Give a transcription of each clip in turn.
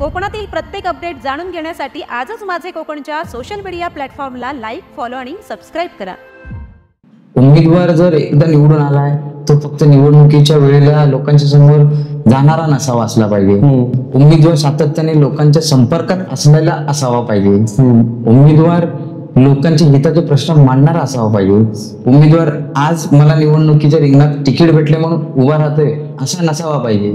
कोकणातील प्रत्येक अपडेट जाणून घेण्यासाठी आजच माझे कोकणच्या सोशल मीडिया प्लॅटफॉर्मला लाईक, फॉलो आणि सबस्क्राईब करा. उमेदवार जर एकदा निवडून आलाय तो फक्त निवडणुकीच्या वेळेला लोकांच्या समोर जाणारा नसावा असला पाहिजे. उमेदवार सातत्याने लोकांच्या संपर्कात असलेला असावा पाहिजे. उमेदवार लोकांच्या हिताचे प्रश्न मांडणारा असावा पाहिजे. उमेदवार आज मला निवडणुकीच्या रिंगणात तिकीट भेटले म्हणून उभा राहतोय असा नसावा पाहिजे.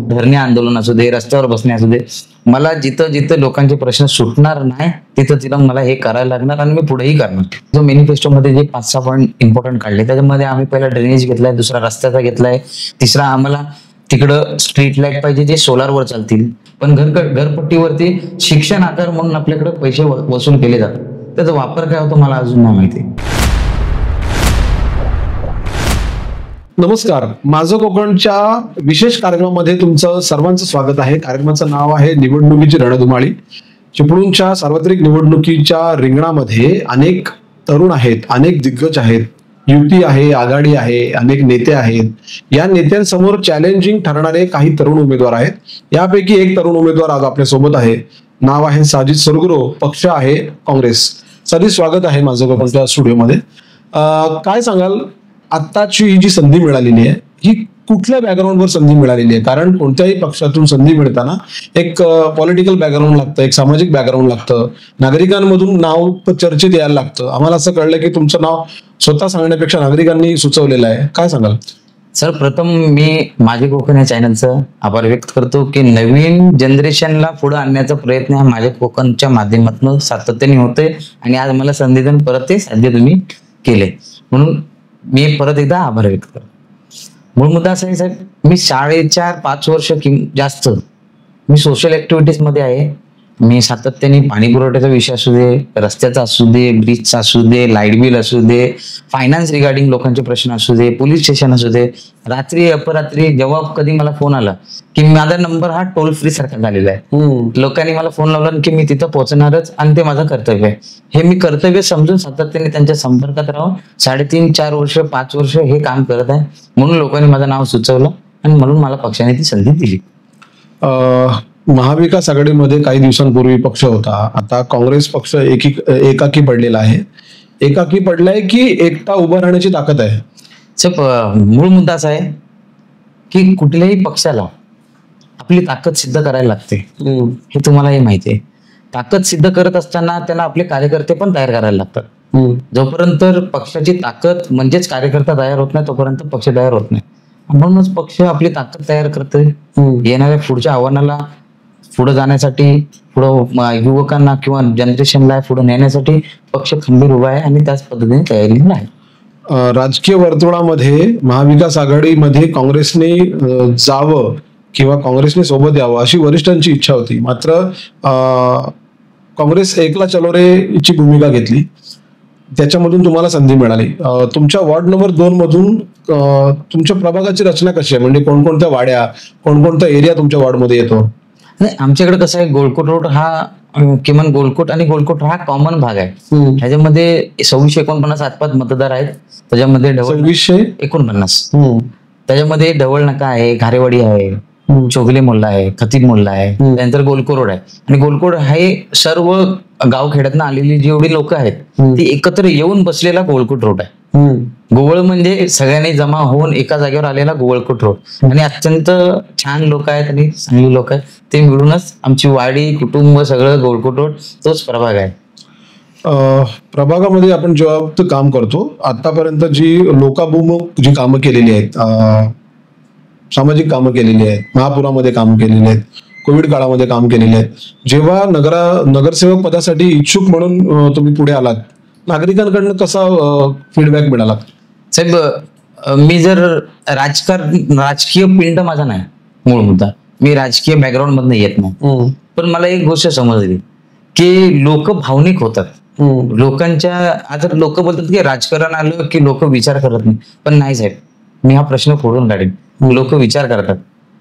धरणे आंदोलन असू दे, रस्त्यावर बसणे असू दे, मला जिथं जिथं लोकांचे प्रश्न सुटणार नाही तिथं तिथं मला हे करायला लागणार आणि मी पुढेही करणार. जो मॅनिफेस्टो मध्ये जे 5-6 पॉईंट इम्पॉर्टंट काढले त्याच्यामध्ये आम्ही पहिला ड्रेनेज घेतलाय, दुसरा रस्त्याचा घेतलाय, तिसरा आम्हाला तिकडं स्ट्रीट लाईट पाहिजे जे सोलारवर चालतील. पण घरपट्टीवरती शिक्षण आकार म्हणून आपल्याकडे पैसे वसूल केले जातात. त्याचा वापर काय होतो मला अजून नाही माहिती. नमस्कार, माझं कोकणच्या विशेष कार्यक्रमामध्ये तुमचं सर्वांचं स्वागत आहे. कार्यक्रमाचं नाव आहे निवडणुकीची रणधुमाळी. चिपळूणच्या सार्वत्रिक निवडणुकीच्या रिंगणामध्ये अनेक तरुण आहेत, अनेक दिग्गज आहेत, युती आहे, आघाडी आहे, अनेक नेते आहेत. या नेत्यांसमोर चॅलेंजिंग ठरणारे काही तरुण उमेदवार आहेत. यापैकी एक तरुण उमेदवार आज आपल्या सोबत आहे. नाव आहे साजिद सुरगुरो, पक्ष आहे काँग्रेस. साजिद, स्वागत आहे माझं कोकणच्या स्टुडिओमध्ये. काय सांगाल, आत्ताची ही जी संधी मिळालेली आहे ही कुठल्या बॅकग्राऊंडवर संधी मिळालेली आहे? कारण कोणत्याही पक्षातून संधी मिळताना एक पॉलिटिकल बॅकग्राऊंड लागतं, एक सामाजिक बॅकग्राऊंड लागतं, नागरिकांमधून नाव चर्चेत यायला लागतं. आम्हाला असं कळलं की तुमचं नाव स्वतः सांगण्यापेक्षा नागरिकांनी सुचवलेलं आहे. काय सांगाल? सर, प्रथम मी माझे कोकण या चॅनलचं आभार व्यक्त करतो की नवीन जनरेशनला पुढे आणण्याचा प्रयत्न हा माझ्या कोकणच्या माध्यमातून सातत्याने होतोय आणि आज मला संधी देऊन परत ते साध्य तुम्ही केले म्हणून मी परत एकदा आभार व्यक्त करतो. मूळ मुद्दा असा आहे साहेब, मी 5.5 वर्ष जास्त मी सोशल ऍक्टिव्हिटीज मध्ये आहे. मी सातत्याने पाणी पुरवठ्याचा विषय असू दे, रस्त्याचा असू दे, ब्रिजचा असू दे, लाईट बिल असू दे, फायनान्स रिगार्डिंग लोकांचे प्रश्न असू दे, पोलीस स्टेशन असू दे, रात्री अपरात्री जेव्हा कधी मला फोन आला की माझा नंबर हा टोल फ्री सारखा झालेला आहे. लोकांनी मला फोन लावला की मी तिथं पोहोचणारच आणि ते माझं कर्तव्य आहे. हे मी कर्तव्य समजून सातत्याने त्यांच्या संपर्कात राहून 3.5-4 वर्ष 5 वर्ष हे काम करत आहे. म्हणून लोकांनी माझं नाव सुचवलं आणि म्हणून मला पक्षाने ती संधी दिली. महाविकास आघाडीमध्ये काही दिवसांपूर्वी पक्ष होता, आता काँग्रेस पक्ष एकाकी पडलेला आहे. एकाकी पडलाय की एकटा उभं राहण्याची ताकद आहे? मूळ मुद्दा असा आहे की कुठल्याही पक्षाला आपली ताकद सिद्ध करायला लागते. हे तुम्हालाही माहिती आहे. ताकद सिद्ध करत असताना त्याला आपले कार्यकर्ते पण तयार करायला लागतात. जोपर्यंत पक्षाची ताकद म्हणजेच कार्यकर्ता तयार होत नाही तोपर्यंत पक्ष तयार होत नाही. म्हणूनच पक्ष आपली ताकद तयार करते. येणाऱ्या पुढच्या आव्हानाला पुढे जाण्यासाठी, पुढे युवकांना किंवा जनरेशनला पुढे नेण्यासाठी पक्ष खंबीर उभा आहे आणि त्याच पद्धतीने तयारीला आहे. राजकीय वर्तुळामध्ये महाविकास आघाडीमध्ये काँग्रेसने जावं किंवा काँग्रेसने सोबत यावं अशी वरिष्ठांची इच्छा होती. मात्र काँग्रेस एकला चलो रेची भूमिका घेतली, त्याच्यामधून तुम्हाला संधी मिळाली. तुमच्या वॉर्ड नंबर 2 मधून तुमच्या प्रभागाची रचना कशी आहे? म्हणजे कोणकोणत्या वाड्या, कोणकोणता एरिया तुमच्या वॉर्डमध्ये येतो? आमच्याकडे कसं आहे, गोलकोट रोड हा किमान गोलकोट आणि गोलकोट हा कॉमन भाग आहे. ह्याच्यामध्ये 2649 आसपास मतदार आहेत. त्याच्यामध्ये 2649 त्याच्यामध्ये ढवळ नका आहे, घारेवाडी आहे, चोगले मोल्ला आहे, खतीब मोल्ला आहे, त्यानंतर गोलको रोड आहे. आणि गोलकोट हे सर्व गावखेड्यातनं आलेली जेवढी लोक आहेत ती एकत्र येऊन बसलेला गोलकोट रोड आहे. गोवळ म्हणजे सगळ्यांनी जमा होऊन एका जागेवर आलेला गोवळकोट रोड आणि अत्यंत छान लोक आहेत आणि चांगली लोक आहेत. ते मिळूनच आमची वाडी, कुटुंब सगळं गोवळकोट रोड तोच प्रभाग आहे. प्रभागामध्ये आपण जेव्हा काम करतो आतापर्यंत जी लोकाभिमुख जी कामं केलेली आहेत, सामाजिक कामं केलेली आहेत, महापुरामध्ये काम केलेली आहेत, कोविड काळामध्ये काम केलेले आहेत, जेव्हा नगरसेवक पदासाठी इच्छुक म्हणून तुम्ही पुढे आलात, नागरिकांकडनं कसा फीडबॅक मिळाला? साहेब, मी जर राजकीय पिंड माझा नाही. मूळ मुद्दा, मी राजकीय बॅकग्राऊंड मधनं येत नाही. पण मला एक गोष्ट समजली की लोक भावनिक होतात. लोकांच्या आता लोक बोलतात की राजकारण आलं की लोक विचार करत नाही. पण नाही साहेब, मी हा प्रश्न फोडून काढेन. लोक विचार करतात.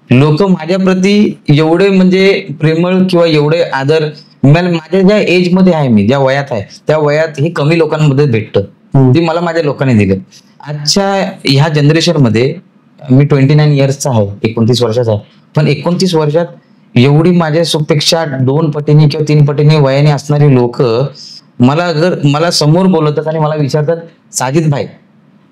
लोक माझ्या प्रती एवढे म्हणजे प्रेमळ किंवा एवढे आदर माझ्या ज्या एज मध्ये आहे, मी ज्या वयात आहे त्या वयात हे कमी लोकांमध्ये भेटतं. ती मला माझ्या लोकांनी दिलं. आजच्या ह्या जनरेशन मध्ये मी 29 इयर्सचा आहे, 29 वर्षाचा आहे. पण 29 वर्षात एवढी माझ्यापेक्षा 2 पटीने किंवा 3 पटीने वयाने असणारी लोक मला समोर बोलवतात आणि मला विचारतात, साजिद भाई,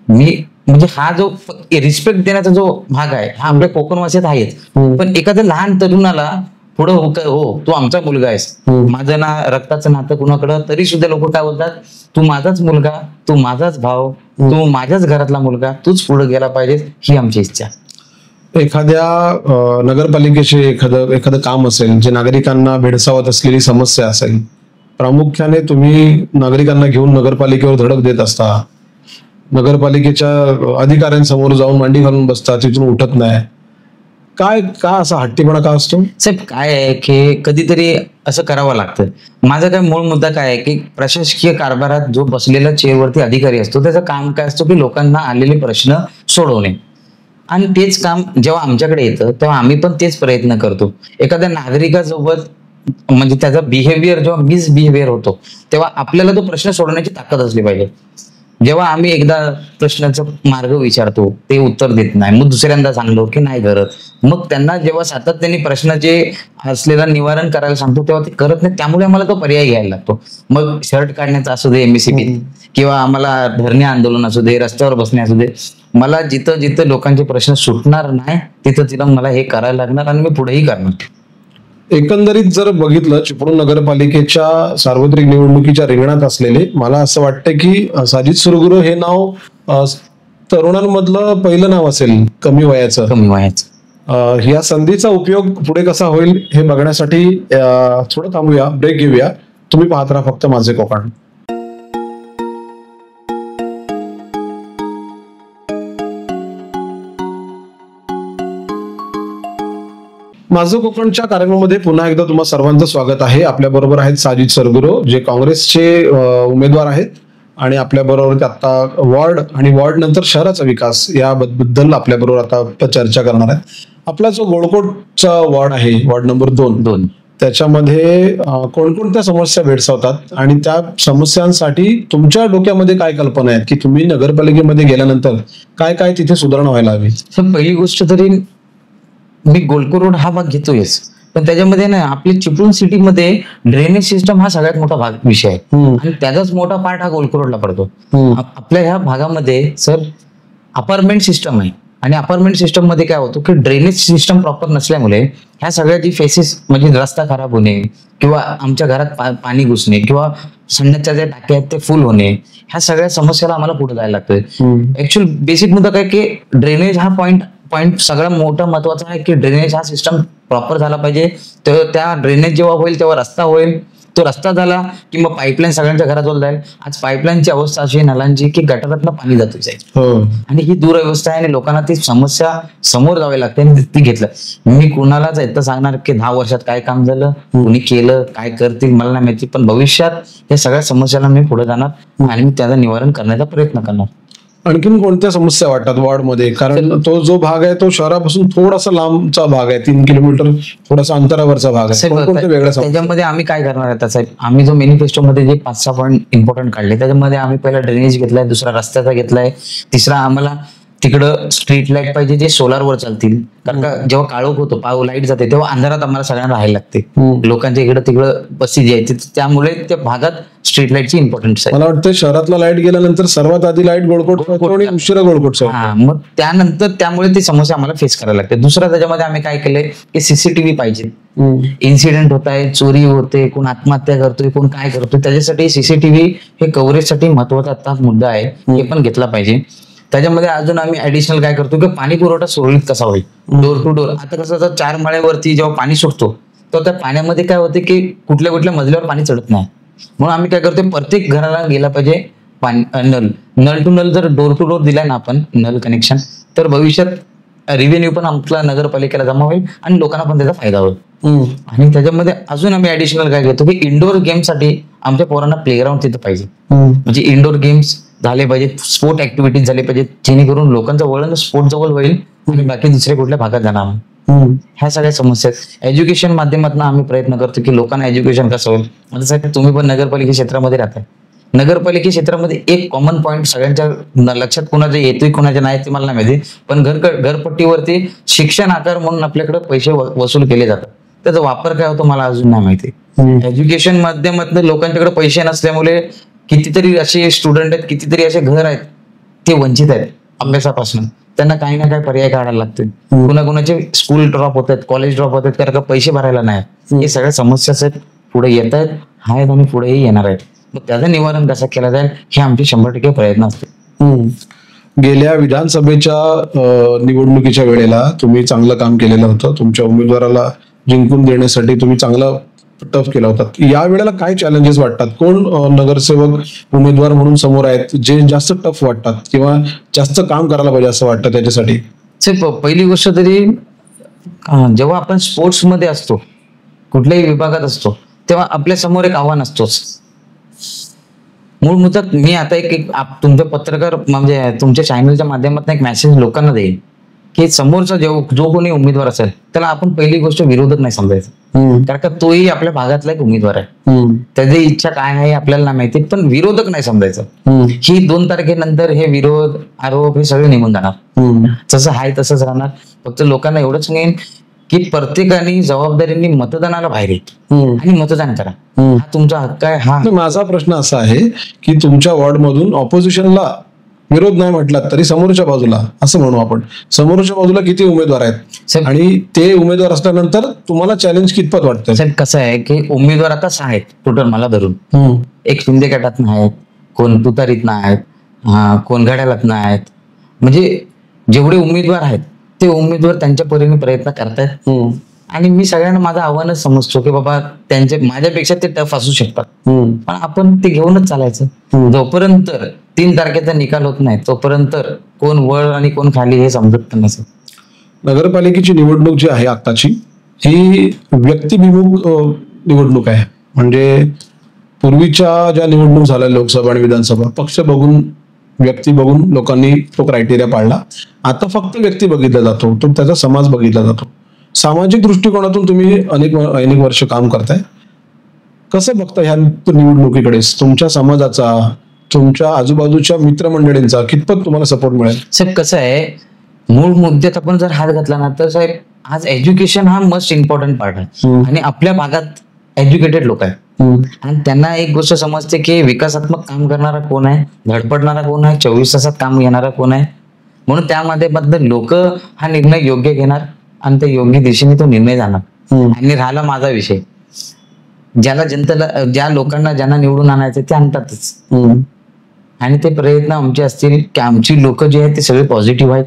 मी म्हणजे हा जो रिस्पेक्ट देण्याचा जो भाग आहे हा आपल्या कोकण भाषेत आहेच, पण एखाद्या लहान तरुणाला पुढं हो तू आमचा मुलगा आहेस, माझं ना रक्ताचं नातं कुणाकडं, तरी सुद्धा लोक काय बोलतात, तू माझाच मुलगा, तू माझाच भाव, तू माझ्याच घरातला मुलगा, तूच पुढे गेला पाहिजेस, ही आमची इच्छा. एखाद्या नगरपालिकेचे एखादं काम असेल जे नागरिकांना भेडसावत असलेली समस्या असेल, प्रामुख्याने तुम्ही नागरिकांना घेऊन नगरपालिकेवर धडक देत असता, नगरपालिकेच्या अधिकाऱ्यांसमोर जाऊन मांडी घालून बसता, तिथून उठत नाही, का असा हट्टीपणा का असतो? साहेब काय आहे की कधीतरी असं करावं लागतं. माझा काय मूळ मुद्दा काय आहे की प्रशासकीय कारभारात जो बसलेला चेअरवरती अधिकारी असतो त्याचं काम काय असतं की लोकांना आलेले प्रश्न सोडवणे, आणि तेच काम जेव्हा आमच्याकडे येतं तेव्हा आम्ही पण तेच प्रयत्न करतो. एखाद्या नागरिकासोबत म्हणजे त्याचा बिहेवियर जेव्हा मिसबिहेवियर होतो तेव्हा आपल्याला तो प्रश्न सोडवण्याची ताकद असली पाहिजे. जेव्हा आम्ही एकदा प्रश्नाचा मार्ग विचारतो ते उत्तर देत नाही, मग दुसऱ्यांदा सांगलो की नाही करत, मग त्यांना जेव्हा सातत्याने प्रश्नाचे असलेला निवारण करायला सांगतो तेव्हा ते करत नाही, त्यामुळे आम्हाला तो पर्याय घ्यायला लागतो. मग शर्ट काढण्याचा असू दे MSCBत, किंवा आम्हाला धरणे आंदोलन असू दे, रस्त्यावर बसणे असू दे, मला जिथं जिथं लोकांचे प्रश्न सुटणार नाही तिथं मला हे करायला लागणार आणि मी पुढेही करणार. एकंदरीत जर बघितलं, चिपळूण नगरपालिकेच्या सार्वत्रिक निवडणुकीच्या रिंगणात असलेले, मला असं वाटतं की साजिद सुरगुरू हे नाव तरुणांमधलं पहिलं नाव असेल कमी वयाचं. या संधीचा उपयोग पुढे कसा होईल हे बघण्यासाठी थोडं थांबूया, ब्रेक घेऊया. तुम्ही पाहत राहा फक्त माझे कोकण. माझं कोकणच्या कार्यक्रमामध्ये पुन्हा एकदा तुम्हा सर्वांचं स्वागत आहे. आपल्या बरोबर आहेत साजिद सुरगुरू, जे काँग्रेसचे उमेदवार आहेत, आणि आपल्या बरोबर आता वॉर्ड नंतर शहराचा विकास याबद्दल आपल्या बरोबर आता चर्चा करणार आहेत. आपला जो गोळकोटचा वॉर्ड आहे, वॉर्ड नंबर 2, त्याच्यामध्ये कोणकोणत्या समस्या भेडसावतात आणि त्या समस्यांसाठी तुमच्या डोक्यामध्ये काय कल्पना आहेत की तुम्ही नगरपालिकेमध्ये गेल्यानंतर काय काय तिथे सुधारणा व्हायला हवी? पहिली गोष्ट तरी मी गोलकोट रोड हा भाग घेतोयच, पण त्याच्यामध्ये ना आपल्या चिपळूण सिटीमध्ये ड्रेनेज सिस्टम हा सगळ्यात मोठा विषय आहे, आणि त्याचाच मोठा पार्ट हा गोलकोट रोडला पडतो. आपल्या ह्या भागामध्ये सर अपार्टमेंट सिस्टम आहे, आणि अपार्टमेंट सिस्टम मध्ये काय होतं की ड्रेनेज सिस्टम प्रॉपर नसल्यामुळे ह्या सगळ्या जी फेसेस म्हणजे रस्ता खराब होणे, किंवा आमच्या घरात पाणी घुसणे, किंवा संडासच्या ज्या टाक्या आहेत ते फुल होणे, ह्या सगळ्या समस्याला आम्हाला पुढे जायला लागतोय. ऍक्च्युअल बेसिक मुद्दा काय की ड्रेनेज हा पॉइंट सगळ्यात मोठा महत्वाचा आहे की ड्रेनेज हा सिस्टम प्रॉपर झाला पाहिजे. तर त्या ड्रेनेज जेव्हा होईल तेव्हा रस्ता होईल, तो रस्ता झाला की मग पाईपलाईन सगळ्यांच्या घराजवळ जाईल. आज पाईपलाईनची अवस्था अशी आहे नलांची की गटारातनं पाणी जातं जाईल, आणि ही दुरवस्था आहे, आणि लोकांना ती समस्या समोर जावी लागते आणि ती घेतलं. मी कुणालाच इथं सांगणार की 10 वर्षात काय काम झालं, कुणी केलं, काय करतील मला नाही माहिती, पण भविष्यात या सगळ्या समस्याला मी पुढे जाणार आणि मी त्याचं निवारण करण्याचा प्रयत्न करणार. आणखीन कोणत्या समस्या वाटतात वॉर्डमध्ये? कारण तो जो भाग आहे तो शहरापासून थोडासा लांबचा भाग आहे, 3 किलोमीटर थोडासा अंतरावरचा भाग आहे. त्याच्यामध्ये आम्ही काय करणार आहे साहेब, आम्ही जो मॅनिफेस्टो मध्ये जे 5-6 पॉईंट इम्पॉर्टंट काढले त्याच्यामध्ये आम्ही पहिला ड्रेनेज घेतलाय, दुसरा रस्त्याचा घेतलाय, तिसरा आम्हाला तिकडं स्ट्रीट लाईट पाहिजे जे सोलारवर चालतील. कारण का जेव्हा काळोख होतो, लाईट जाते, तेव्हा अंधारात आम्हाला सगळ्यांना राहायला लागते. लोकांच्या इकडे तिकडं बसी जी आहे त्यामुळे त्या भागात स्ट्रीट लाईटची इम्पॉर्टन्स आहे. मला वाटतं शहरातला लाईट गेल्यानंतर सर्वात आधी लाईट गोळकोट आणि उशिरा गोळकोट. मग त्यानंतर त्यामुळे ती समस्या आम्हाला फेस करायला लागते. दुसरा त्याच्यामध्ये आम्ही काय केलंय की CCTV पाहिजे. इन्सिडेंट होत आहे, चोरी होते, कोण आत्महत्या करतोय, कोण काय करतोय, त्याच्यासाठी CCTV हे कव्हरेजसाठी महत्वाचा आता मुद्दा आहे, हे पण घेतला पाहिजे. त्याच्यामध्ये अजून आम्ही ऍडिशनल काय करतो की पाणी पुरवठा सुरळीत कसा होईल, डोर टू डोर. आता कसं 4 माळ्यावरती जेव्हा पाणी सुटतो तर त्या पाण्यामध्ये काय होते की कुठल्या कुठल्या मजल्यावर पाणी चढत नाही, म्हणून आम्ही काय करतो प्रत्येक घराला गेला पाहिजे पाणी नल टू नल. जर डोर टू डोर दिलाय ना आपण नल कनेक्शन, तर भविष्यात रेव्हेन्यू पण आपल्या नगरपालिकेला जमा होईल आणि लोकांना पण त्याचा फायदा होईल. आणि त्याच्यामध्ये अजून आम्ही ऍडिशनल काय करतो की इंडोर गेमसाठी आमच्या पोरांना प्लेग्राऊंड तिथं पाहिजे, म्हणजे इंडोर गेम्स झाले पाहिजे, स्पोर्ट ऍक्टिव्हिटीज झाले पाहिजेत, जेणेकरून लोकांचं वळण स्पोर्ट जवळ होईल आणि बाकी दुसऱ्या कुठल्या भागात जाणार. ह्या सगळ्या समस्या एज्युकेशन माध्यमातून आम्ही प्रयत्न करतो की लोकांना एज्युकेशन कसं होईल. आता साहेब तुम्ही पण नगरपालिका क्षेत्रामध्ये राहताय, नगरपालिका क्षेत्रामध्ये एक कॉमन पॉईंट सगळ्यांच्या लक्षात कोणाच्या येतोय कोणाच्या नाही ते मला नाही माहिती, पण घरपट्टीवरती शिक्षण आकार म्हणून आपल्याकडे पैसे वसूल केले जातात. त्याचा वापर काय होतो मला अजून नाही माहिती. एज्युकेशन माध्यमातून लोकांच्याकडे पैसे नसल्यामुळे कितीतरी असे स्टुडंट आहेत, कितीतरी असे घर आहेत ते वंचित आहेत अभ्यासापासून. त्यांना काही ना काही पर्याय काढायला लागतील. कुणाकुणाचे स्कूल ड्रॉप होत आहेत, कॉलेज ड्रॉप होत आहेत, कारण का पैसे भरायला नाही. हे सगळ्या समस्या आहेत, पुढे येत आहेत आणि पुढेही येणार आहेत. मग त्याचं निवारण कसं केलं जाईल हे आमचे 100% प्रयत्न असतील. गेल्या विधानसभेच्या निवडणुकीच्या वेळेला तुम्ही चांगलं काम केलेलं होतं. तुमच्या उमेदवाराला जिंकून देण्यासाठी तुम्ही चांगला टफ केला होता. या वेळेला काय चॅलेंजेस वाटतात? कोण नगरसेवक उमेदवार म्हणून समोर आहेत जे जास्त टफ वाटतात किंवा जास्त काम करायला पाहिजे असं वाटतं त्याच्यासाठी? पहिली गोष्ट तरी जेव्हा आपण स्पोर्ट्स मध्ये असतो, कुठल्याही विभागात असतो, तेव्हा आपल्या समोर एक आव्हान असतोच. मूळ मुद्द्यात मी आता एक तुमच्या पत्रकार म्हणजे तुमच्या चॅनलच्या माध्यमातून एक मेसेज लोकांना देईल की समोरचा जो कोणी उमेदवार असेल त्याला आपण पहिली गोष्ट विरोधक नाही समजायचं. कारण का तोही आपल्या भागातला एक उमेदवार आहे. त्याची इच्छा काय आहे आपल्याला नाही माहिती, पण विरोधक नाही समजायचं. ही 2 तारखेनंतर हे विरोध आरोप हे सगळे निघून जाणार. जसं आहे तसंच राहणार. फक्त लोकांना एवढंच सांगेन की प्रत्येकाने जबाबदारीने मतदानाला बाहेर येईल आणि मतदान करा. हा तुमचा हक्क आहे. हा माझा प्रश्न असा आहे की तुमच्या वॉर्डमधून ऑपोजिशनला विरोध नाही म्हटला तरी समोरच्या बाजूला असं म्हणू आपण, समोरच्या बाजूला किती उमेदवार आहेत आणि ते उमेदवार असल्यानंतर तुम्हाला चॅलेंज कितपत वाटतं? साहेब कसं आहे की उमेदवार आता 6 आहेत टोटल मला धरून. एक शिंदे गटातनं आहेत, कोण तुतारीतनं आहेत, कोण घड्याळातनं आहेत. म्हणजे जेवढे उमेदवार आहेत ते उमेदवार त्यांच्या परीने प्रयत्न करतायत. आणि मी सगळ्यांना माझं आव्हानच समजतो की बाबा त्यांचे माझ्यापेक्षा ते टफ असू शकतात, पण आपण ते घेऊनच चालायचं. जोपर्यंत 3 तारखेचा निकाल होत नाही तोपर्यंत कोण वर आणि कोण खाली हे समजत नसेल. नगरपालिकेची निवडणूक जी आहे आताची ही व्यक्तिभिमुख निवडणूक आहे. म्हणजे पूर्वीच्या ज्या निवडणूक झाल्या लोकसभा आणि विधानसभा पक्ष बघून व्यक्ती बघून लोकांनी तो क्रायटेरिया पाळला. आता फक्त व्यक्ती बघितला जातो, तो त्याचा समाज बघितला जातो. सामाजिक दृष्टिकोनातून तुम्ही अनेक वर्ष काम करताय. कसं बघता ह्या निवडणुकीकडे? तुमच्या समाजाचा, तुमच्या आजूबाजूच्या मित्रमंडळींचा कितपत तुम्हाला सपोर्ट मिळेल? साहेब कसं आहे, मूळ मुद्द्यात आपण जर हात घातला ना तर साहेब आज एज्युकेशन हा मोस्ट इम्पॉर्टंट पार्ट आहे. आणि आपल्या भागात एज्युकेटेड लोक आहेत आणि त्यांना एक गोष्ट समजते की विकासात्मक काम करणारा कोण आहे, धडपडणारा कोण आहे, 24 तासात काम घेणारा कोण आहे. म्हणून त्यामध्ये लोक हा निर्णय योग्य घेणार आणि त्या योग्य दिशेने तो निर्णय जाणार. आणि राहिला माझा विषय, ज्याला जनतेला ज्या लोकांना ज्यांना निवडून आणायचं ते आणतातच. आणि ते प्रयत्न आमचे असतील की आमची लोक जे आहेत ते सगळे पॉझिटिव्ह आहेत.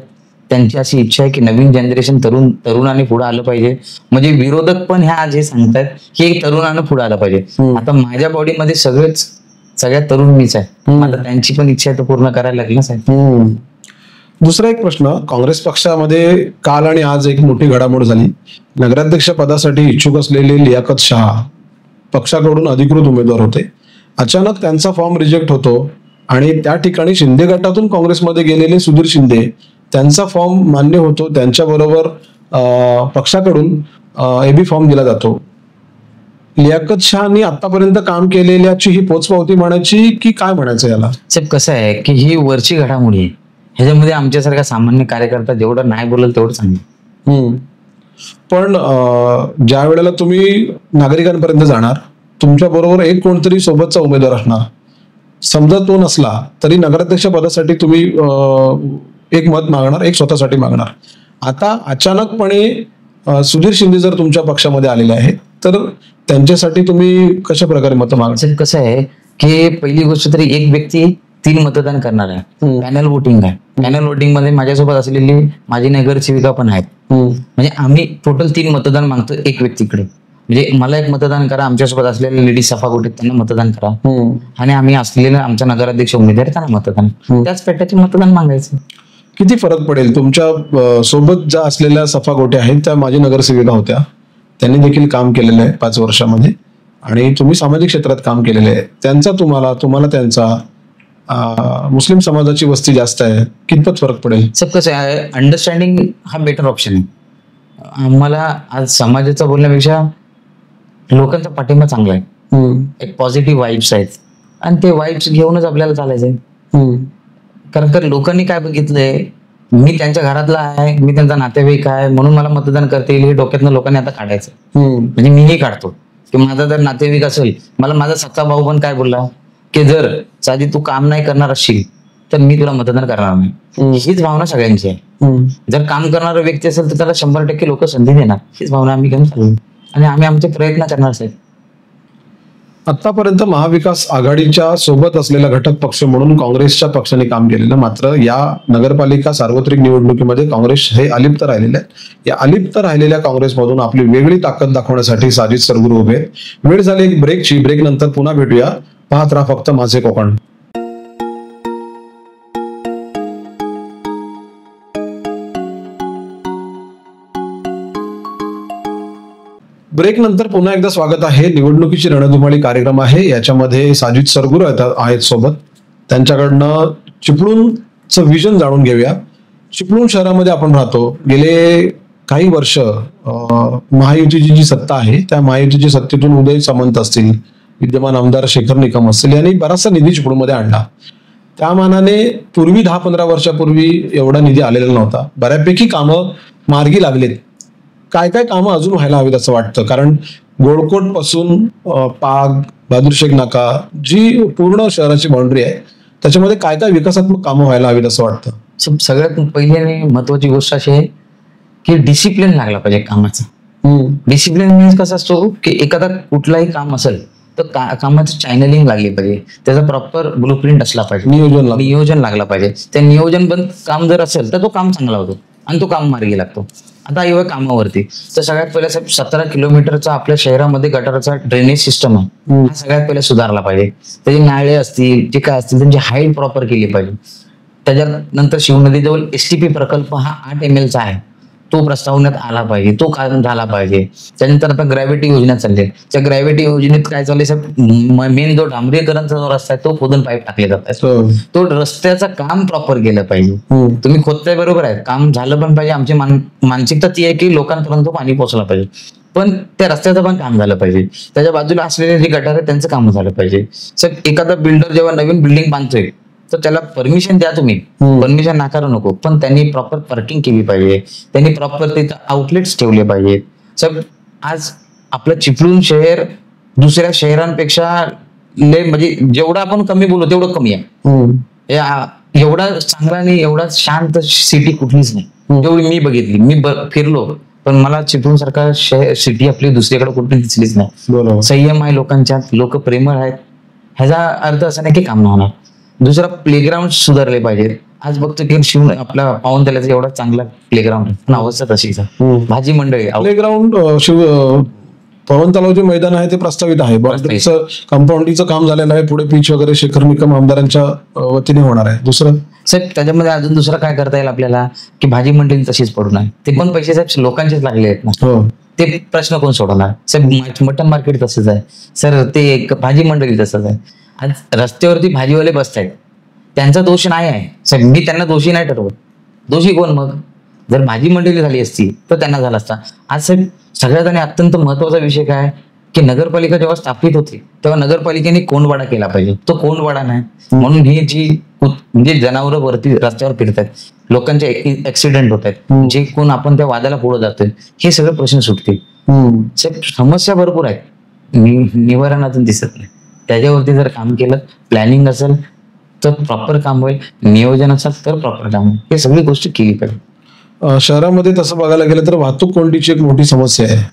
त्यांची अशी इच्छा आहे की नवीन जनरेशन तरुणाने पुढे आलं पाहिजे. म्हणजे विरोधक पण ह्या आज हे सांगतात की तरुणानं पुढे आलं पाहिजे. आता माझ्या बॉडीमध्ये सगळ्यात तरुण मीच आहे. आता त्यांची पण इच्छा आहे तो पूर्ण करायला लागलंच आहे. दुसरा एक प्रश्न, काँग्रेस पक्षामध्ये काल आणि आज एक मोठी घडामोड झाली. नगराध्यक्ष पदासाठी इच्छुक असलेले लियाकत शहा पक्षाकडून अधिकृत उमेदवार होते. अचानक त्यांचा फॉर्म रिजेक्ट होतो आणि त्या ठिकाणी शिंदे गटातून काँग्रेसमध्ये गेलेले सुधीर शिंदे त्यांचा फॉर्म मान्य होतो. त्यांच्याबरोबर पक्षाकडून एबी फॉर्म दिला जातो. लियाकत शहानी आतापर्यंत काम केलेल्याची ही पोचपावती म्हणायची की काय म्हणायचं याला? साहेब कसं आहे की ही वरची घडामोडी आहे. ह्याच्यामध्ये आमच्यासारखा सामान्य कार्यकर्ता जेवढं नाही बोलेल तेवढं चांगलं. पण ज्या वेळेला तुम्ही नागरिकांपर्यंत जाणार, तुमच्या बरोबर एक कोणतरी सोबतचा उमेदवार असणार. समजा तो नसला तरी नगराध्यक्ष पदासाठी तुम्ही एक मत मागणार, एक स्वतःसाठी मागणार. आता अचानकपणे सुधीर शिंदे जर तुमच्या पक्षामध्ये आलेले आहेत तर त्यांच्यासाठी तुम्ही कशा प्रकारे मत मागणार? कसं आहे की पहिली गोष्ट तरी एक व्यक्ती 3 मतदान करणार आहे. पॅनल वोटिंग आहे. पॅनल वोटिंग मध्ये माझ्यासोबत असलेली माझी नगरसेविका पण आहेत. म्हणजे आम्ही टोटल 3 मतदान मागतो एक व्यक्तीकडे. म्हणजे मला एक मतदान करा, आमच्यासोबत असलेले लेडीज सफा गोटे त्यांना मतदान करा आणि आम्ही असलेले आमच्या नगराध्यक्ष उमेदवार त्यांना मतदान, त्याच पेट्याचे मतदान मागायचं. किती फरक पडेल? तुमच्या सोबत ज्या असलेल्या सफा गोटे आहेत त्या माझी नगरसेविका होत्या, त्यांनी देखील काम केलेलं आहे 5 वर्षामध्ये आणि तुम्ही सामाजिक क्षेत्रात काम केलेलं आहे. त्यांचा तुम्हाला त्यांचा मुस्लिम समाजाची वस्ती जास्त आहे, कितपत फरक पडेल? सब कसं आहे, अंडरस्टँडिंग हा बेटर ऑप्शन आहे. आम्हाला आज समाजाचा बोलण्यापेक्षा लोकांचा पाठिंबा चांगला आहे. एक पॉझिटिव्ह वाईब्स आहेत आणि ते वाईब्स घेऊनच आपल्याला चालायचंय. कारण का लोकांनी काय बघितलंय मी त्यांच्या घरातला आहे, मी त्यांचा नातेवाईक आहे म्हणून मला मतदान करता येईल हे डोक्यातनं लोकांनी आता काढायचं. म्हणजे मीही काढतो की माझा जर नातेवाईक असेल, मला माझा सख्खा भाऊ पण काय बोलला की जर साधी तू काम नाही करणार असशील तर मी तुला मतदान करणार नाही. हीच भावना सगळ्यांची आहे. जर काम करणारा व्यक्ती असेल तर त्याला 100% लोक संधी देणार, हीच भावना आम्ही घेऊन चालू आणि आम्ही आमचे प्रयत्न करणार साहेब. आतापर्यंत महाविकास आघाडीच्या सोबत असलेला घटक पक्ष म्हणून काँग्रेसच्या पक्षाने काम केलेलं, मात्र या नगरपालिका सार्वत्रिक निवडणुकीमध्ये काँग्रेस हे अलिप्त राहिलेले आहेत. या अलिप्त राहिलेल्या काँग्रेसमधून आपली वेगळी ताकद दाखवण्यासाठी साजिद सरगुरू उभे. वेळ झाली एक ब्रेकची. ब्रेक नंतर पुन्हा भेटूया. पाहत राहा फक्त माझे कोकण. ब्रेक नंतर पुन्हा एकदा स्वागत आहे. निवडणुकीची रणधुमाळी कार्यक्रम आहे. याच्यामध्ये साजिद सरगुरू आहेत सोबत. त्यांच्याकडनं चिपळूणचं विजन जाणून घेऊया. चिपळूण शहरामध्ये आपण राहतो. गेले काही वर्ष महायुतीची जी सत्ता आहे त्या महायुतीची सत्तेतून उदय सामंत असतील, विद्यमान आमदार शेखर निकम असतील, यांनी बराचसा निधी चिपळूणमध्ये आणला. त्या मानाने पूर्वी 10-15 वर्षापूर्वी एवढा निधी आलेला नव्हता. बऱ्यापैकी कामं मार्गी लागलेत. काय काय कामं अजून व्हायला हवीत असं वाटतं? कारण गोळकोट पासून पाग, बहादूरशेख नाका जी पूर्ण शहराची बाउंड्री आहे त्याच्यामध्ये काय काय विकासात्मक कामं व्हायला हवीत असं वाटतं? सगळ्यात पहिली महत्वाची गोष्ट अशी आहे की डिसिप्लिन लागला पाहिजे कामाचा. डिसिप्लिन मीन्स कसं असतो की एखादा कुठलाही काम असेल तर कामाचं चॅनलिंग लागली पाहिजे, त्याचा प्रॉपर ब्लूप्रिंट असला पाहिजे, नियोजन लागला पाहिजे. त्या नियोजनबद्ध काम जर असेल तर तो काम चांगला होतो आणि तो काम मार्गी लागतो. आता येऊया कामावरती. तर सगळ्यात पहिला साहेब 17 किलोमीटरचा आपल्या शहरामध्ये गटाराचा ड्रेनेज सिस्टम आहे, हा सगळ्यात पहिला सुधारला पाहिजे. त्याचे नाळे असतील जे काय असतील त्यांची हाईट प्रॉपर केली पाहिजे. त्याच्यानंतर शिवनदीजवळ STP प्रकल्प हा 8 ML चा आहे, तो प्रस्तावण्यात आला पाहिजे, तो काम झाला पाहिजे. त्यानंतर आता ग्रॅव्हिटी योजना चालली आहे. त्या ग्रॅव्हिटी योजनेत काय चाललंय साहेब, मेन जो डांबरीकरणचा जो रस्ता आहे तो खोदून पाईप टाकले जात आहे. तो रस्त्याचं काम प्रॉपर केलं पाहिजे. तुम्ही खोदताय बरोबर आहे, काम झालं पण पाहिजे. आमची मानसिकता ती आहे की लोकांपर्यंत पाणी पोहोचलं पाहिजे, पण त्या रस्त्याचं पण काम झालं पाहिजे. त्याच्या बाजूला असलेले जे गटार आहे त्यांचं काम झालं पाहिजे. साहेब एखादा बिल्डर जेव्हा नवीन बिल्डिंग बांधतोय तर त्याला परमिशन द्या, तुम्ही परमिशन नाकारू नको, पण त्यांनी प्रॉपर पार्किंग केली पाहिजे, त्यांनी प्रॉपर तिथं आउटलेट्स ठेवले पाहिजेत. साहेब आज आपलं चिपळूण शहर दुसऱ्या शहरांपेक्षा म्हणजे जेवढं आपण कमी बोलू तेवढं कमी आहे. एवढा चांगला नाही, एवढा शांत सिटी कुठलीच नाही जेवढी मी बघितली. मी फिरलो पण मला चिपळूण सारखा सिटी आपली दुसरीकडे कुठे दिसलीच नाही. संयम आहे लोकांच्यात, लोक प्रेमळ आहेत. ह्याचा अर्थ असा नाही की काम न होणार. दुसरा प्लेग्राऊंड सुधारले पाहिजेत. आज बघतो की शिव आपला पाऊन त्याला एवढा चांगला प्लेग्राऊंड पण अवस्था तशीच. भाजी मंडळी प्लेग्राऊंड पवन तलावचे मैदान आहे ते प्रस्तावित आहे. कंपाऊंडीचं काम झालेलं आहे. पुढे पिच वगैरे शेखर निकम आमदारांच्या वतीने होणार आहे. दुसरं साहेब त्याच्यामध्ये अजून दुसरं काय करता येईल आपल्याला की भाजी मंडळी तशीच पडून आहे. ते पण पैसे साहेब लोकांचेच लागले आहेत ना, ते प्रश्न कोण सोडवणार? साहेब मटन मार्केट तसंच आहे सर, ते भाजी मंडळी तसंच आहे. आज रस्त्यावरती भाजीवाले बसतायत, त्यांचा दोष नाही आहे साहेब, मी त्यांना दोषी नाही ठरवत. दोषी कोण मग? जर भाजी मंडळी झाली असती तर त्यांना झाला असता. आज साहेब सगळ्यात आणि अत्यंत महत्वाचा विषय काय की नगरपालिका जेव्हा स्थापित होती तेव्हा नगरपालिकेने कोंडवाडा केला पाहिजे. तो कोंडवाडा नाही म्हणून ही जी म्हणजे जनावरं वरती रस्त्यावर फिरतात, लोकांचे ऍक्सिडेंट होत आहेत, जे कोण आपण त्या वादाला पुढे जातोय, हे सगळे प्रश्न सुटतील. साहेब समस्या भरपूर आहेत, निवारण अजून दिसत नाही. त्याच्यावरती जर काम केलं, प्लॅनिंग असेल तर प्रॉपर काम होईल, नियोजन असेल तर प्रॉपर काम होईल. हे सगळी गोष्टी केली पाहिजे. शहरामध्ये तसं बघायला गेलं तर वाहतूक कोंडीची एक मोठी समस्या आहे.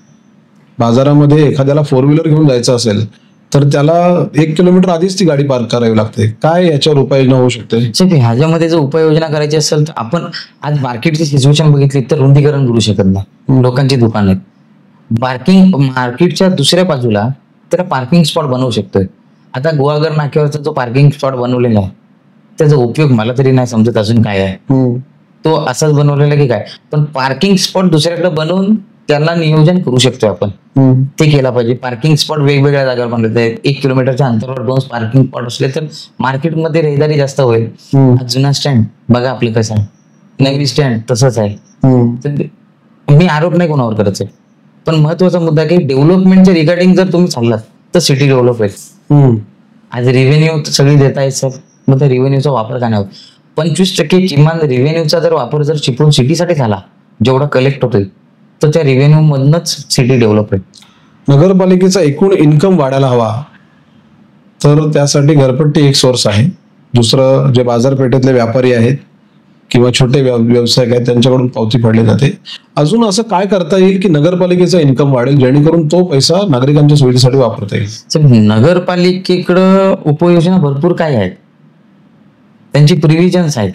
बाजारामध्ये एखाद्याला 4 व्हीलर घेऊन जायचं असेल तर त्याला 1 किलोमीटर आधीच ती गाडी पार्क करावी लागते. काय याच्यावर उपाययोजना होऊ शकते? ह्याच्यामध्ये जर उपाययोजना करायची असेल तर आपण आज मार्केटची सिच्युएशन बघितली तर रुंदीकरण करू शकत नाही. लोकांची दुकान आहेत, पार्किंग मार्केटच्या दुसऱ्या बाजूला त्याला पार्किंग स्पॉट बनवू शकतोय. आता गुहागर नाक्यावरचा जो पार्किंग स्पॉट बनवलेला आहे त्याचा उपयोग मला तरी नाही समजत अजून काय आहे. तो असाच बनवलेला की काय, पण पार्किंग स्पॉट दुसऱ्याकडे बनवून त्याला नियोजन करू शकतो आपण, ते केला पाहिजे. पार्किंग स्पॉट वेगवेगळ्या जागेवर बनवले आहेत. 1 किलोमीटरच्या अंतरावर 2 पार्किंग स्पॉट असले तर मार्केटमध्ये रहदारी जास्त होईल. जुना स्टँड बघा आपलं कसं आहे, नवी स्टँड तसंच आहे. मी आरोप नाही कोणावर करत आहे, पण महत्वाचा मुद्दा की डेव्हलपमेंटच्या रिगार्डिंग जर तुम्ही चाललात तर सिटी डेव्हलप होईल. आज रेव्हेन्यू सगळी देता येत सर, मग त्या रेव्हेन्यूचा वापर का नाही होत? 25% किमान रेव्हेन्यूचा जर वापर जर चिपळूण सिटीसाठी झाला, जेवढा कलेक्ट होतोय, तर त्या रेव्हेन्यू मधनच सिटी डेव्हलप होईल. नगरपालिकेचा एकूण इन्कम वाढायला हवा, तर त्यासाठी घरपट्टी एक सोर्स आहे. दुसरं जे बाजारपेठेतले व्यापारी आहेत किंवा छोटे व्यावसायिक आहेत त्यांच्याकडून पावती पडली जाते. अजून असं काय करता येईल की नगरपालिकेचा इन्कम वाढेल, जेणेकरून तो पैसा नागरिकांच्या सुविधेसाठी वापरता येईल? नगरपालिकेकडं उपयोजना भरपूर काय आहेत, त्यांची प्रिव्हिजन्स आहेत.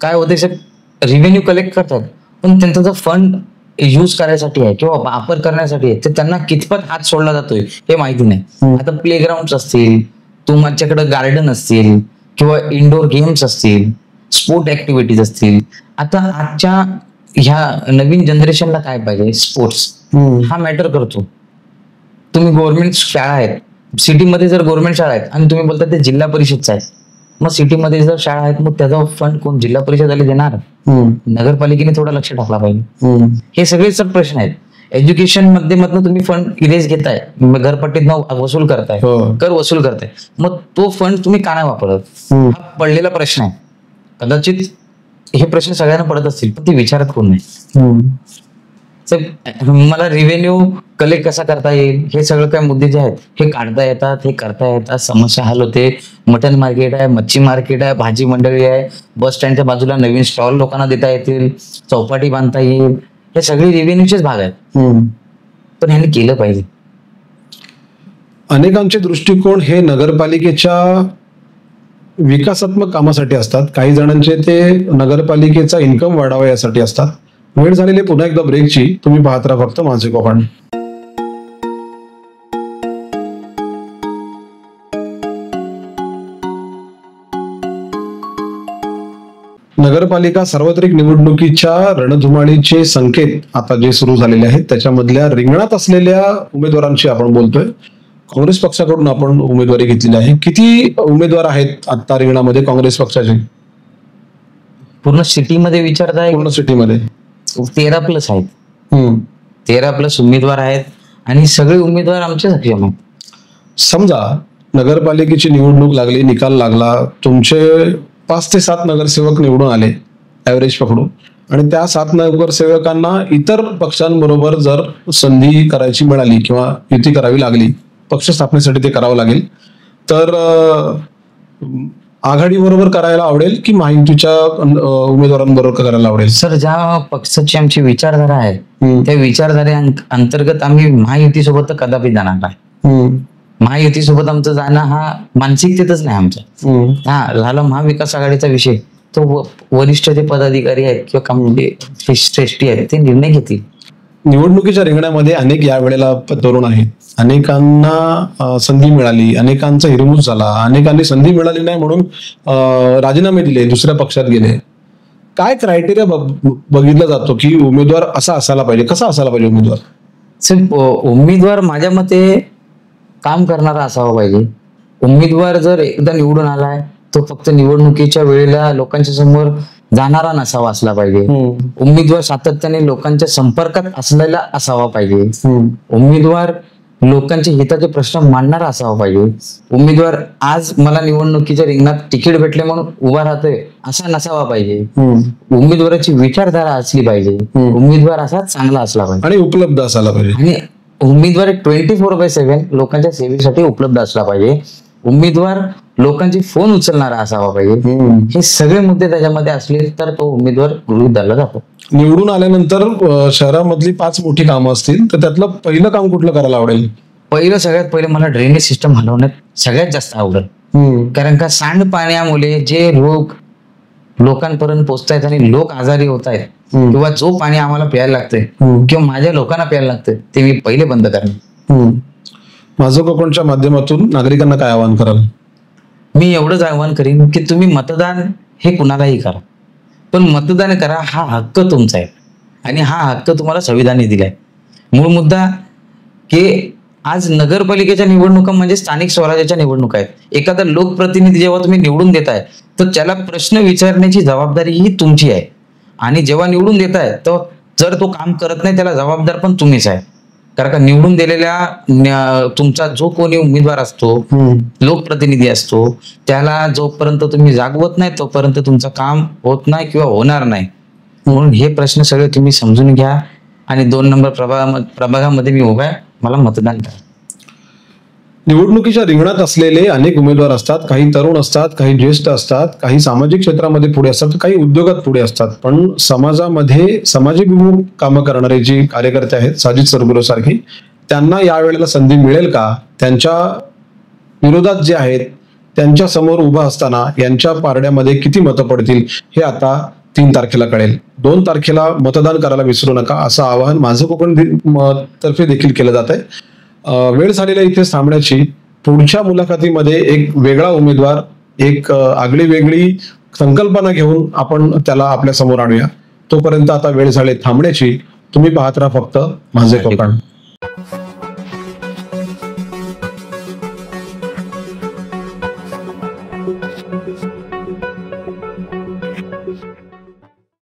काय होते सर, रेव्हेन्यू कलेक्ट करतात, पण त्यांचा जो फंड यूज करायसाठी आहे किंवा वापर करण्यासाठी आहे, ते त्यांना कितपत हात सोडला जातोय हे माहिती नाही. आता प्लेग्राऊंड असतील, तुमच्याकडे गार्डन असतील किंवा इंडोर गेम्स असतील, स्पोर्ट ऍक्टिव्हिटीज असतील. आता आजच्या ह्या नवीन जनरेशनला काय पाहिजे, स्पोर्ट्स हा मॅटर करतो. तुम्ही गव्हर्नमेंट शाळा आहेत, सिटीमध्ये जर गव्हर्नमेंट शाळा आहेत आणि तुम्ही बोलता ते जिल्हा परिषदचा आहे, मग सिटीमध्ये जर शाळा आहेत मग त्याचा फंड कोण, जिल्हा परिषद आले देणार? नगरपालिकेने थोडं लक्ष टाकला पाहिजे. हे सगळे सर प्रश्न आहेत. एज्युकेशन मध्ये मधनं तुम्ही फंड इरेज घेताय, घरपट्टीतनं वसूल करताय, कर वसूल करताय, मग तो फंड तुम्ही का नाही वापरत? हा पडलेला प्रश्न आहे. कदाचित हे प्रश्न सगळ्यांना पडत असतील, पण ते विचारत कोण नाही. मला रेव्हेन्यू कलेक्ट कसा करता येईल, हे सगळं काय मुद्दे जे आहेत हे काढता येतात, हे करता येतात, समस्या हल होते. मटन मार्केट आहे, मच्छी मार्केट आहे, भाजी मंडळी आहे, बस स्टँडच्या बाजूला नवीन स्टॉल लोकांना देता येतील, चौपाटी बांधता येईल, हे सगळे रेव्हेन्यूचेच भाग आहेत. पण ह्यांनी केलं पाहिजे. अनेकांचे दृष्टिकोन हे नगरपालिकेच्या विकासात्मक कामासाठी असतात, काही जणांचे ते नगरपालिकेचा इन्कम वाढावा यासाठी असतात. वेळ झालेली पुन्हा एकदा ब्रेकची. तुम्ही पाहत राहा फक्त माझे कोकण. नगरपालिका सार्वत्रिक निवडणुकीच्या रणधुमाळीचे संकेत आता जे सुरू झालेले आहेत त्याच्यामधल्या रिंगणात असलेल्या उमेदवारांशी आपण बोलतोय. काँग्रेस पक्षाकडून आपण उमेदवारी घेतलेली आहे. किती उमेदवार आहेत आता रिंगणामध्ये काँग्रेस पक्षाचे? पूर्ण सिटीमध्ये विचारताय? पूर्ण सिटीमध्ये 13+ आहेत. 13+ उमेदवार आहेत आणि सगळे उमेदवार आमचे सक्षम आहेत. समजा नगरपालिकेची निवडणूक लागली, निकाल लागला, तुमचे 5 ते 7 नगरसेवक निवडून आले ऍव्हरेज पकडून, आणि त्या 7 नगरसेवकांना इतर पक्षांबरोबर जर संधी करायची मिळाली किंवा युती करावी लागली, पक्ष स्थापनेसाठी ते करावं लागेल, तर आघाडी बरोबर करायला आवडेल की महायुतीच्या उमेदवारांबरोबर करायला आवडेल? सर, ज्या पक्षाची आमची विचारधारा आहे त्या विचारधारे अंतर्गत आम्ही महायुतीसोबत कदापि जाणार नाही. महायुतीसोबत आमचं जाणं हा मानसिकतेतच नाही आमच्या. हा झाला महाविकास आघाडीचा विषय, तो वरिष्ठ जे पदाधिकारी आहेत किंवा श्रेष्ठी आहेत ते निर्णय घेतील. निवडणुकीच्या रिंगणामध्ये अनेक या वेळेला तरुण आहेत, अनेकांना संधी मिळाली, अनेकांचा हिरमूस झाला, अनेकांनी संधी मिळाली नाही म्हणून राजीनामे दिले, दुसऱ्या पक्षात गेले. काय क्रायटेरिया बघितला जातो की उमेदवार असा असायला पाहिजे, कसा असायला पाहिजे उमेदवार? सर, उमेदवार माझ्या मते काम करणारा असावा पाहिजे. उमेदवार जर एकदा निवडून आलाय तो फक्त निवडणुकीच्या वेळेला लोकांच्या समोर जाणारा नसावा असला पाहिजे. उमेदवार सातत्याने लोकांच्या संपर्कात असलेला असावा पाहिजे. उमेदवार लोकांच्या हिताचे प्रश्न मांडणारा असावा पाहिजे. उमेदवार आज मला निवडणुकीच्या रिंगणात तिकीट भेटले म्हणून उभा राहतोय असा नसावा पाहिजे. उमेदवाराची विचारधारा असली पाहिजे. उमेदवार असा चांगला असला पाहिजे आणि उपलब्ध असायला पाहिजे. आणि उमेदवार 24/7 लोकांच्या सेवेसाठी उपलब्ध असला पाहिजे. उमेदवार लोकांचे फोन उचलणारा असावा पाहिजे. हे सगळे मुद्दे त्याच्यामध्ये असले तर तो उमेदवार गृहीत धरला जातो. निवडून आल्यानंतर शहरामधली 5 मोठी कामं असतील तर त्यातलं पहिलं काम कुठलं करायला आवडेल? सगळ्यात पहिलं मला ड्रेनेज सिस्टम हलवण्यात सगळ्यात जास्त आवडेल. कारण का सांडपाण्यामुळे जे रोग लोकांपर्यंत पोहोचतायत आणि लोक आजारी होत आहेत, किंवा जो पाणी आम्हाला प्यायला लागतंय किंवा माझ्या लोकांना प्यायला लागतंय ते मी पहिले बंद करेन. माझं कोकणच्या माध्यमातून नागरिकांना काय आवाहन कराल? मी एवढंच आवाहन करीन की तुम्ही मतदान हे कुणालाही करा, पण मतदान करा हा हक्क तुमचा आहे आणि हा हक्क तुम्हाला संविधानाने दिलाय. मूळ मुद्दा की आज नगरपालिकेच्या निवडणुका म्हणजे स्थानिक स्वराज्याच्या निवडणुका आहेत. एखादा लोकप्रतिनिधी जेव्हा तुम्ही निवडून देताय तर त्याला प्रश्न विचारण्याची जबाबदारी ही तुमची आहे, आणि जेव्हा निवडून देताय तर जर तो काम करत नाही त्याला जबाबदार पण तुम्हीच आहे. कारण का निवडून दिलेल्या तुमचा जो कोणी उमेदवार असतो, लोकप्रतिनिधी असतो, त्याला जोपर्यंत तुम्ही जागवत नाही तोपर्यंत तुमचं काम होत नाही किंवा होणार नाही. म्हणून हे प्रश्न सगळे तुम्ही समजून घ्या आणि 2 नंबर प्रभागामध्ये मी उभा आहे, मला मतदान करा. निवडणुकीच्या रिंगणात असलेले अनेक उमेदवार असतात. काही तरुण असतात, काही ज्येष्ठ असतात, काही सामाजिक क्षेत्रामध्ये पुढे असतात, काही उद्योगात पुढे असतात. पण समाजामध्ये समाजाभिमुख कामं करणारे जे कार्यकर्ते आहेत, साजिद सरगुरू सारखी, त्यांना यावेळेला संधी मिळेल का? त्यांच्या विरोधात जे आहेत त्यांच्या समोर उभा असताना यांच्या पारड्यामध्ये किती मतं पडतील हे आता 3 तारखेला कळेल. 2 तारखेला मतदान करायला विसरू नका असं आवाहन माझं कोकण तर्फे देखील केलं जात आहे. वेळ झालेल्या इथे थांबण्याची. पुढच्या मुलाखतीमध्ये एक वेगळा उमेदवार, एक आगळी वेगळी संकल्पना घेऊन आपण त्याला आपल्या समोर आणूया. तोपर्यंत आता वेळ झाली थांबण्याची. तुम्ही पाहत राहा फक्त माझे कोकण.